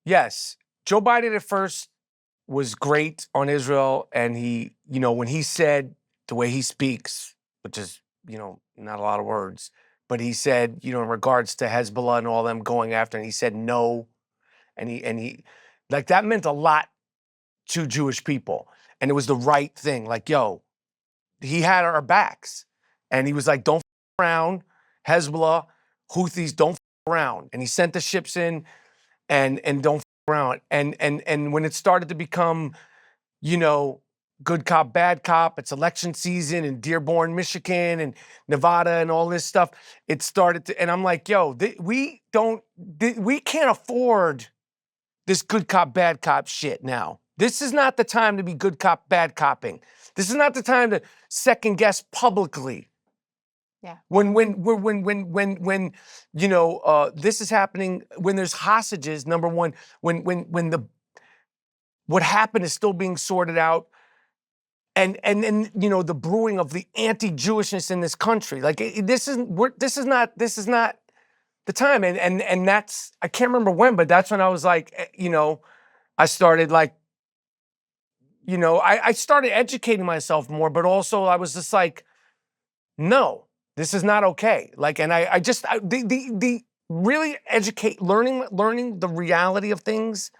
Yes. Joe Biden at first was great on Israel. And he, when he said the way he speaks, which is, not a lot of words, but he said, in regards to Hezbollah and all them going after, and he said no. And he, like, that meant a lot to Jewish people. And it was the right thing. Like, yo, he had our backs. And he was like, don't f around. Hezbollah, Houthis, don't f around. And he sent the ships in and don't f around. And when it started to become, good cop, bad cop, it's election season in Dearborn, Michigan and Nevada and all this stuff, it started to, and I'm like, yo, we can't afford this good cop, bad cop shit now. This is not the time to be good cop, bad copping. This is not the time to second guess publicly. Yeah. When this is happening, when there's hostages, number one, when what happened is still being sorted out, and the brewing of the anti-Jewishness in this country, like this is not the time, and that's, I can't remember when, but that's when I was like, I started like, I started educating myself more, but also I was just like, no, this is not okay. Like, and the really learning the reality of things,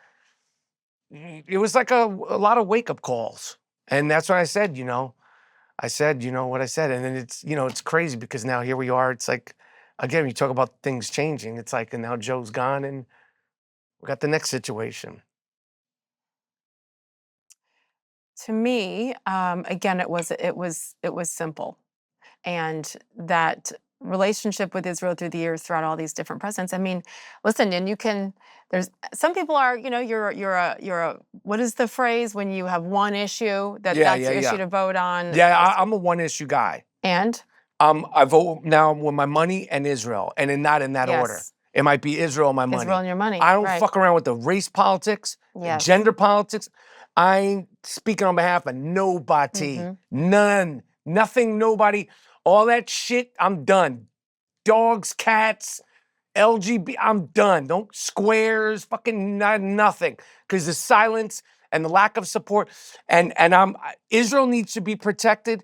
it was like a lot of wake-up calls. And that's when I said, what I said. And then it's crazy because now here we are. It's like, again, you talk about things changing. It's like, and now Joe's gone and we got the next situation. To me, again, it was simple. And that relationship with Israel through the years, throughout all these different presidents. I mean, listen, and there's some people are, you're a, what is the phrase when you have one issue that's the issue to vote on? Yeah, I'm a one issue guy. And? I vote now with my money and Israel, and not in that order. It might be Israel and my money. Israel and your money. I don't fuck around with the race politics, gender politics. I ain't speaking on behalf of nobody. None. Nothing, nobody. All that shit, I'm done. Dogs, cats, LGBT, I'm done. Don't squares, fucking nothing. Because the silence and the lack of support. And Israel needs to be protected,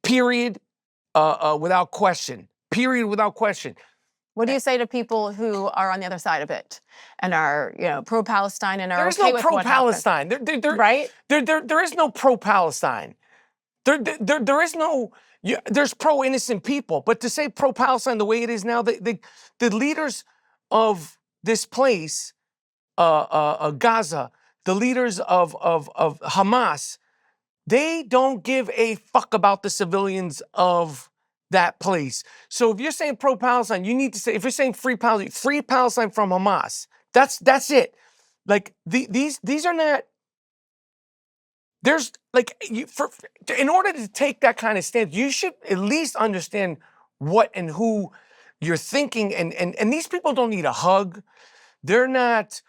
period, without question. Period, without question. What do you say to people who are on the other side of it and are, pro-Palestine and are okay with what happened? There's no pro-Palestine. Right? There is no pro-Palestine. There is no, there's pro-innocent people. But to say pro-Palestine the way it is now, the leaders of this place, Gaza, the leaders of Hamas, they don't give a fuck about the civilians of that place. So if you're saying pro-Palestine, you need to say, if you're saying free Palestine from Hamas. That's it. Like these are not. There's like in order to take that kind of stance, you should at least understand what and who you're thinking. And these people don't need a hug. They're not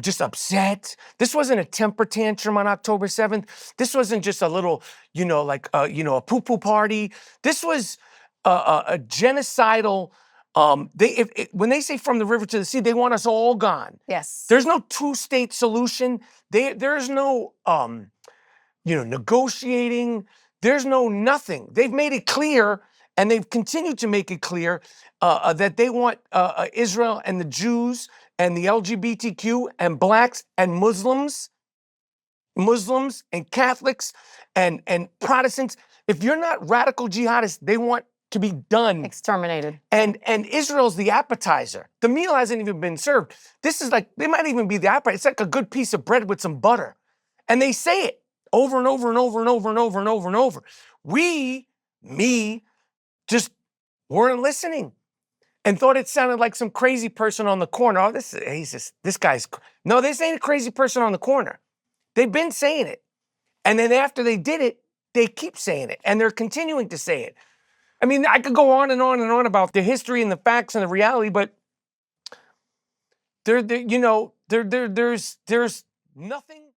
just upset. This wasn't a temper tantrum on October 7th. This wasn't just a little, a poo-poo party. This was a genocidal. When they say from the river to the sea, they want us all gone. Yes. There's no two-state solution. There's no negotiating. There's no nothing. They've made it clear, and they've continued to make it clear that they want Israel and the Jews and the LGBTQ and blacks and Muslims and Catholics and Protestants. If you're not radical jihadists, they want to be done. Exterminated. And Israel's the appetizer. The meal hasn't even been served. This is like, they might even be the appetizer. It's like a good piece of bread with some butter. And they say it over and over and over and over and over and over and over. Me, just weren't listening and thought it sounded like some crazy person on the corner. Oh, this guy's, no, this ain't a crazy person on the corner. They've been saying it. And then after they did it, they keep saying it. And they're continuing to say it. I mean, I could go on and on and on about the history and the facts and the reality, but there's nothing